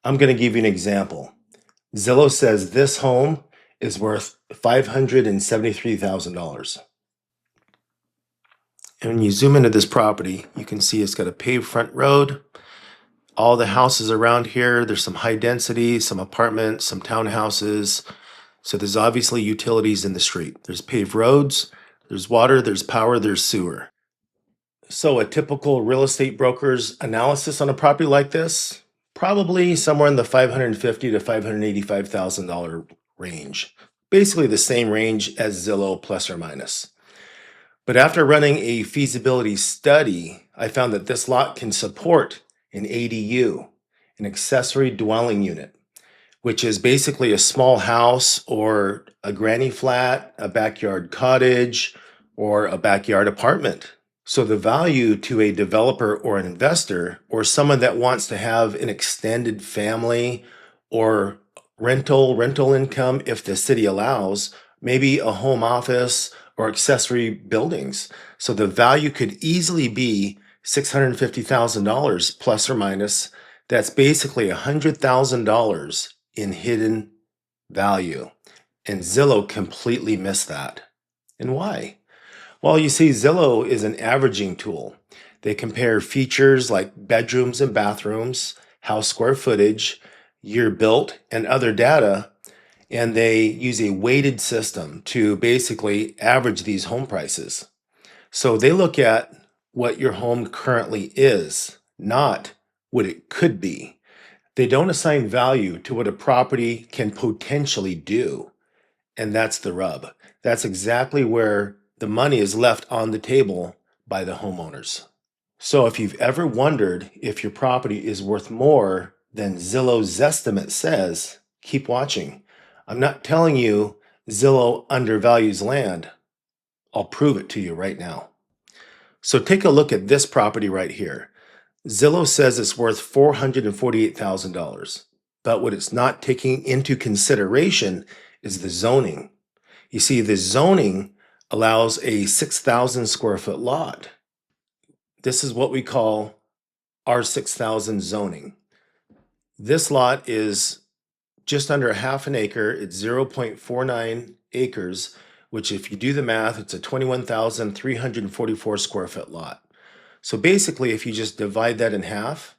I'm going to give you an example. Zillow says this home is worth $573,000. And when you zoom into this property, you can see it's got a paved front road. All the houses around here, there's some high density, some apartments, some townhouses. So there's obviously utilities in the street. There's paved roads, there's water, there's power, there's sewer. So a typical real estate broker's analysis on a property like this, probably somewhere in the $550,000 to $585,000 range. Basically the same range as Zillow plus or minus. But after running a feasibility study, I found that this lot can support an ADU, an accessory dwelling unit, which is basically a small house or a granny flat, a backyard cottage, or a backyard apartment. So the value to a developer or an investor or someone that wants to have an extended family or rental income if the city allows, maybe a home office or accessory buildings. So the value could easily be $650,000 plus or minus. That's basically $100,000 in hidden value. And Zillow completely missed that. And why? Well, you see, Zillow is an averaging tool. They compare features like bedrooms and bathrooms, house square footage, year built, and other data, and they use a weighted system to basically average these home prices. So they look at what your home currently is, not what it could be. They don't assign value to what a property can potentially do. And that's the rub. That's exactly where the money is left on the table by the homeowners. So if you've ever wondered if your property is worth more than Zillow Zestimate says, keep watching. I'm not telling you Zillow undervalues land. I'll prove it to you right now. So take a look at this property right here. Zillow says it's worth $448,000, but what it's not taking into consideration is the zoning. You see, the zoning allows a 6,000 square foot lot. This is what we call R6000 zoning. This lot is just under a half an acre. It's 0.49 acres, which if you do the math, it's a 21,344 square foot lot. So basically, if you just divide that in half,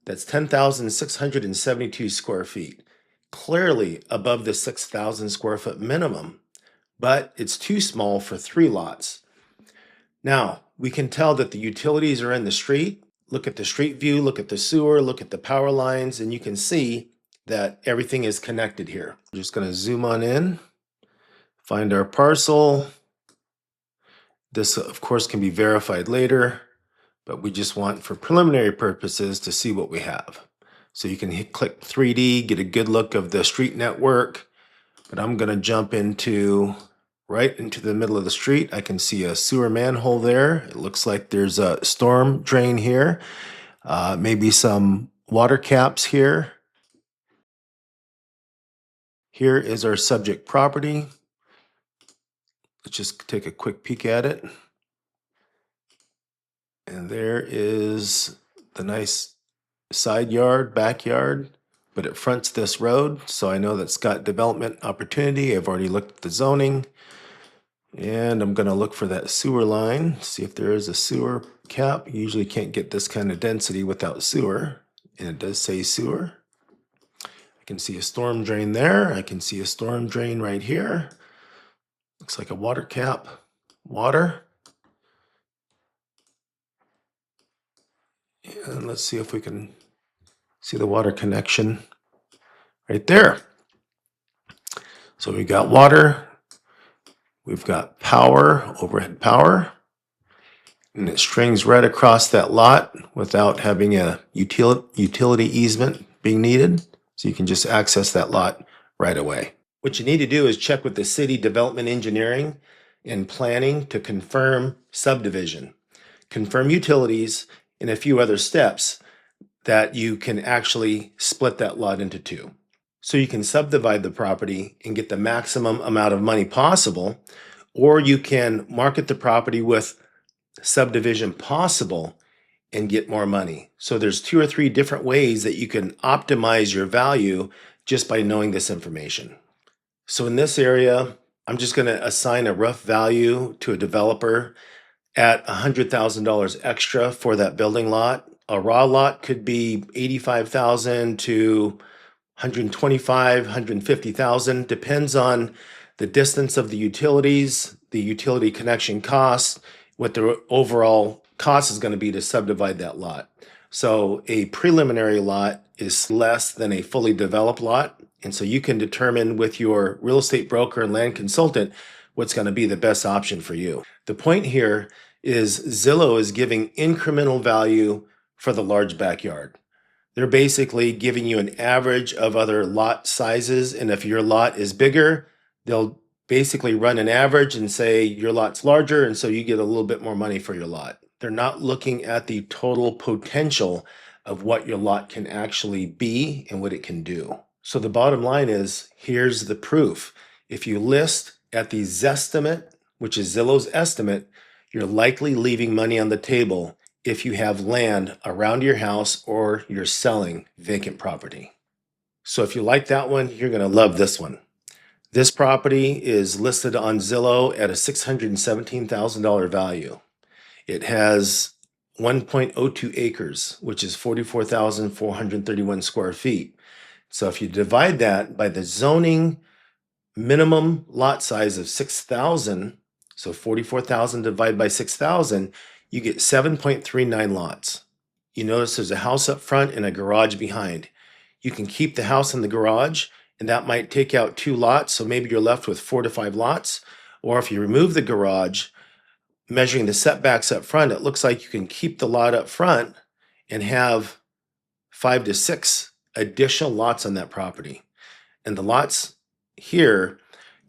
that's 10,672 square feet, clearly above the 6,000 square foot minimum, but it's too small for 3 lots. Now, we can tell that the utilities are in the street. Look at the street view, look at the sewer, look at the power lines, and you can see that everything is connected here. I'm just going to zoom on in, find our parcel. This, of course, can be verified later, but we just want, for preliminary purposes, to see what we have. So you can click 3D, get a good look of the street network, but I'm going to jump right into the middle of the street. I can see a sewer manhole there. It looks like there's a storm drain here, maybe some water caps here. Here is our subject property. Let's just take a quick peek at it. And there is the nice side yard, backyard, but it fronts this road, so I know that's got development opportunity. I've already looked at the zoning, and I'm going to look for that sewer line, see if there is a sewer cap. You usually can't get this kind of density without sewer, and it does say sewer. I can see a storm drain there. I can see a storm drain right here. Looks like a water cap, water. And let's see if we can see the water connection right there. So we've got water, we've got power, overhead power, and it strings right across that lot without having a utility easement being needed. So you can just access that lot right away. What you need to do is check with the city development engineering and planning to confirm subdivision, confirm utilities, and a few other steps that you can actually split that lot into 2. So you can subdivide the property and get the maximum amount of money possible, or you can market the property with subdivision possible and get more money. So there's 2 or 3 different ways that you can optimize your value just by knowing this information. So in this area, I'm just going to assign a rough value to a developer at $100,000 extra for that building lot. A raw lot could be 85,000 to 125, 150,000, depends on the distance of the utilities, the utility connection costs, what the overall cost is going to be to subdivide that lot. So a preliminary lot is less than a fully developed lot. And so you can determine with your real estate broker and land consultant what's going to be the best option for you. The point here is Zillow is giving incremental value for the large backyard. They're basically giving you an average of other lot sizes. And if your lot is bigger, they'll basically run an average and say your lot's larger. And so you get a little bit more money for your lot. They're not looking at the total potential of what your lot can actually be and what it can do. So the bottom line is, here's the proof. If you list at the Zestimate, which is Zillow's estimate, you're likely leaving money on the table if you have land around your house or you're selling vacant property. So if you like that one, you're going to love this one. This property is listed on Zillow at a $617,000 value. It has 1.02 acres, which is 44,431 square feet. So if you divide that by the zoning minimum lot size of 6,000, so 44,000 divided by 6,000, you get 7.39 lots. You notice there's a house up front and a garage behind. You can keep the house in the garage, and that might take out 2 lots, so maybe you're left with 4 to 5 lots. Or if you remove the garage, measuring the setbacks up front, it looks like you can keep the lot up front and have 5 to 6 additional lots on that property. And the lots here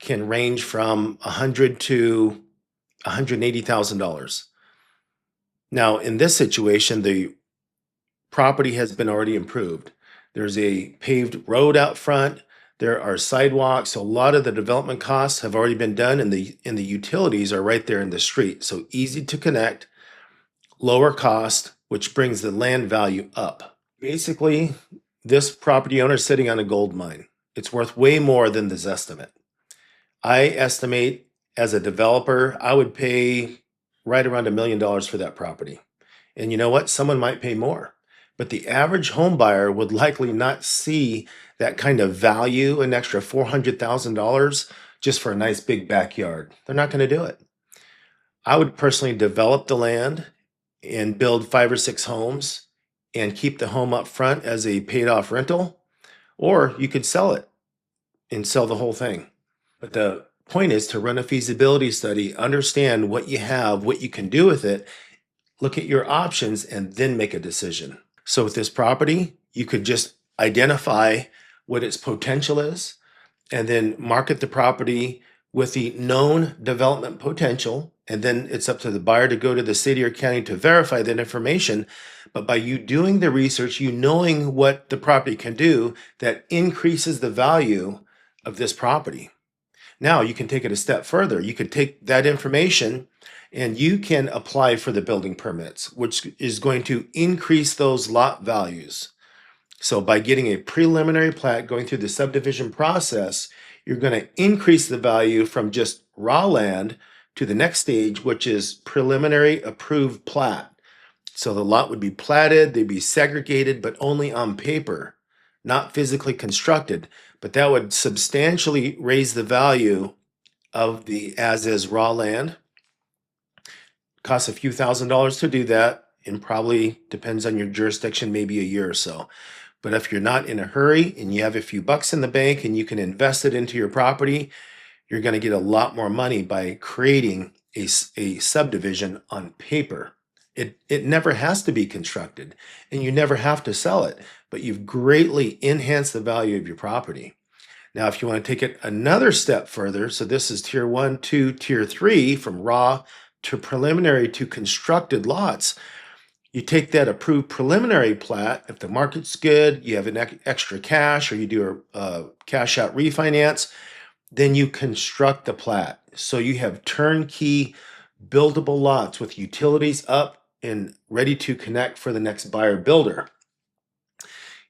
can range from $100,000 to $180,000. Now, in this situation, the property has been already improved. There's a paved road out front. There are sidewalks. So a lot of the development costs have already been done, and the utilities are right there in the street. So easy to connect, lower cost, which brings the land value up. Basically, this property owner is sitting on a gold mine. It's worth way more than this estimate. I estimate as a developer, I would pay right around $1 million for that property. And you know what? Someone might pay more. But the average home buyer would likely not see that kind of value, an extra $400,000 just for a nice big backyard. They're not going to do it. I would personally develop the land and build 5 or 6 homes and keep the home up front as a paid off rental, or you could sell it and sell the whole thing. But the point is to run a feasibility study, understand what you have, what you can do with it, look at your options, and then make a decision. So with this property, you could just identify what its potential is and then market the property with the known development potential. And then it's up to the buyer to go to the city or county to verify that information. But by you doing the research, you knowing what the property can do, that increases the value of this property. Now you can take it a step further. You could take that information and you can apply for the building permits, which is going to increase those lot values. So by getting a preliminary plat, going through the subdivision process, you're going to increase the value from just raw land to the next stage, which is preliminary approved plat. So the lot would be platted, they'd be segregated, but only on paper, not physically constructed. But that would substantially raise the value of the as-is raw land. Costs a few $1,000s to do that, and probably depends on your jurisdiction, maybe a year or so. But if you're not in a hurry and you have a few bucks in the bank and you can invest it into your property, you're going to get a lot more money by creating a subdivision on paper. It never has to be constructed, and you never have to sell it, but you've greatly enhanced the value of your property. Now, if you want to take it another step further, so this is tier 1, 2, tier 3, from raw to preliminary to constructed lots. You take that approved preliminary plat. If the market's good, you have an extra cash, or you do a cash out refinance, then you construct the plat. So you have turnkey buildable lots with utilities up and ready to connect for the next buyer builder.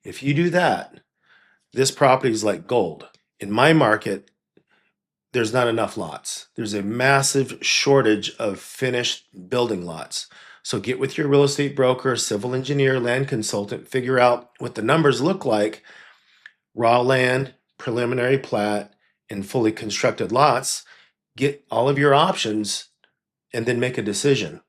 If you do that, this property is like gold. In my market, there's not enough lots. There's a massive shortage of finished building lots. So get with your real estate broker, civil engineer, land consultant, figure out what the numbers look like. Raw land, preliminary plat, and fully constructed lots. Get all of your options and then make a decision.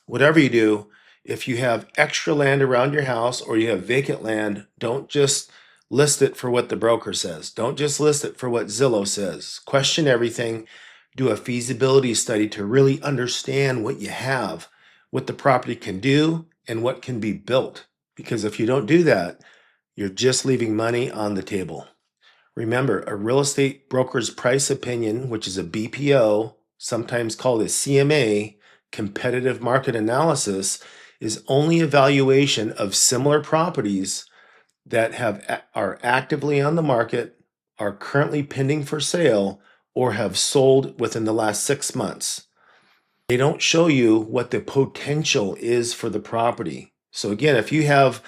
Whatever you do, if you have extra land around your house or you have vacant land, don't just list it for what the broker says. Don't just list it for what Zillow says. Question everything. Do a feasibility study to really understand what you have, what the property can do, and what can be built. Because if you don't do that, you're just leaving money on the table. Remember, a real estate broker's price opinion, which is a BPO, sometimes called a CMA, competitive market analysis, is only a valuation of similar properties that are actively on the market, are currently pending for sale, or have sold within the last 6 months. They don't show you what the potential is for the property. So again, if you have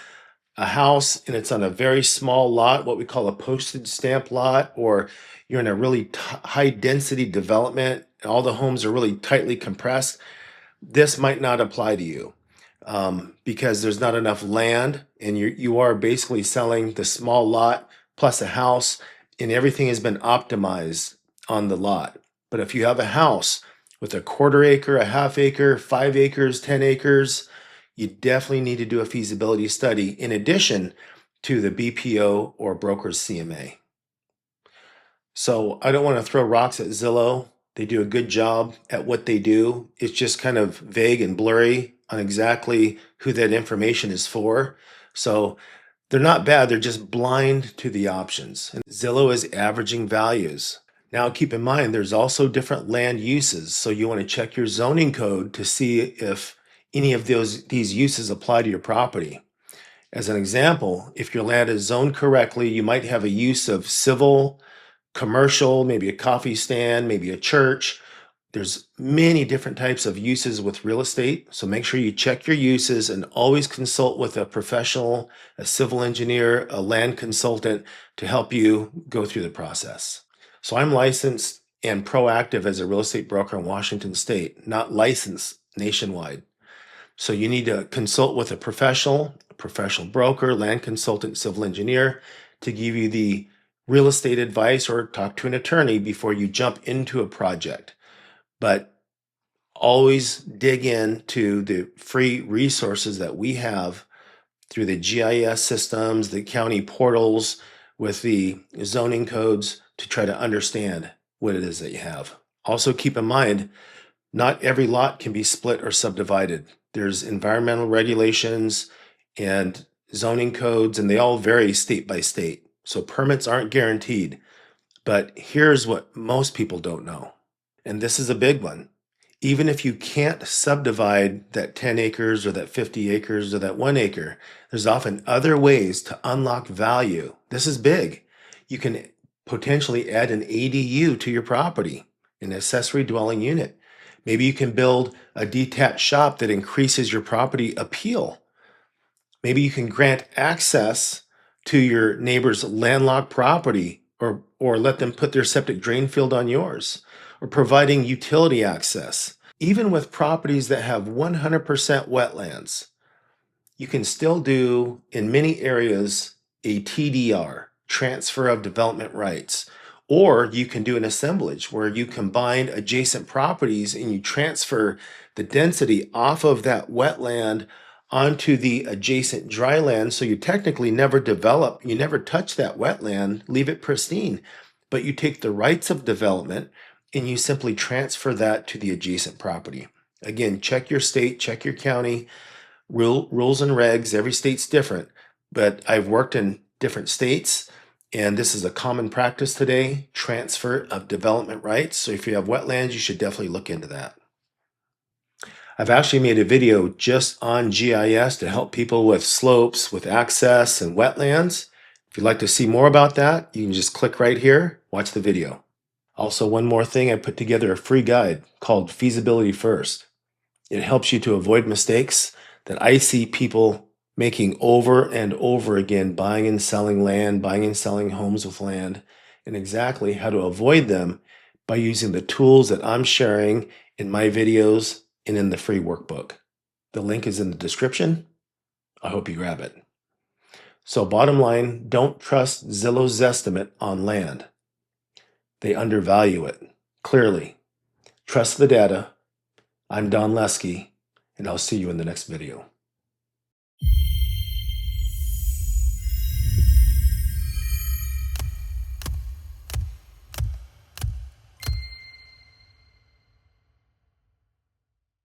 a house and it's on a very small lot, what we call a postage stamp lot, or you're in a really high density development, and all the homes are really tightly compressed, this might not apply to you because there's not enough land, and you are basically selling the small lot plus a house, and everything has been optimized on the lot. But if you have a house with a quarter acre, a half acre, 5 acres, 10 acres, you definitely need to do a feasibility study in addition to the BPO or broker's CMA. So I don't want to throw rocks at Zillow. They do a good job at what they do. It's just kind of vague and blurry on exactly who that information is for. So they're not bad, they're just blind to the options. And Zillow is averaging values. Now keep in mind, there's also different land uses. So you want to check your zoning code to see if any of these uses apply to your property. As an example, if your land is zoned correctly, you might have a use of civil, commercial, maybe a coffee stand, maybe a church. There's many different types of uses with real estate. So make sure you check your uses and always consult with a professional, a civil engineer, a land consultant to help you go through the process. So I'm licensed and proactive as a real estate broker in Washington State, not licensed nationwide. So you need to consult with a professional broker, land consultant, civil engineer to give you the real estate advice, or talk to an attorney before you jump into a project. But always dig into the free resources that we have through the GIS systems, the county portals, with the zoning codes to try to understand what it is that you have. Also keep in mind, not every lot can be split or subdivided. There's environmental regulations and zoning codes, and they all vary state by state. So permits aren't guaranteed. But here's what most people don't know, and this is a big one. Even if you can't subdivide that 10 acres or that 50 acres or that 1 acre, there's often other ways to unlock value. This is big. You can potentially add an ADU to your property, an accessory dwelling unit. Maybe you can build a detached shop that increases your property appeal. Maybe you can grant access to your neighbor's landlocked property, or let them put their septic drain field on yours, or providing utility access. Even with properties that have 100% wetlands, you can still do, in many areas, a TDR, transfer of development rights. Or you can do an assemblage where you combine adjacent properties and you transfer the density off of that wetland onto the adjacent dry land. So you technically never develop, you never touch that wetland, leave it pristine, but you take the rights of development and you simply transfer that to the adjacent property. Again, check your state, check your county, rules and regs. Every state's different, but I've worked in different states, and this is a common practice today, transfer of development rights. So if you have wetlands, you should definitely look into that. I've actually made a video just on GIS to help people with slopes, with access and wetlands. If you'd like to see more about that, you can just click right here, watch the video. Also, one more thing, I put together a free guide called Feasibility First. It helps you to avoid mistakes that I see people making over and over again, buying and selling land, buying and selling homes with land, and exactly how to avoid them by using the tools that I'm sharing in my videos and in the free workbook. The link is in the description. I hope you grab it. So bottom line, don't trust Zillow Zestimate on land. They undervalue it. Clearly. Trust the data. I'm Don Lesky, and I'll see you in the next video.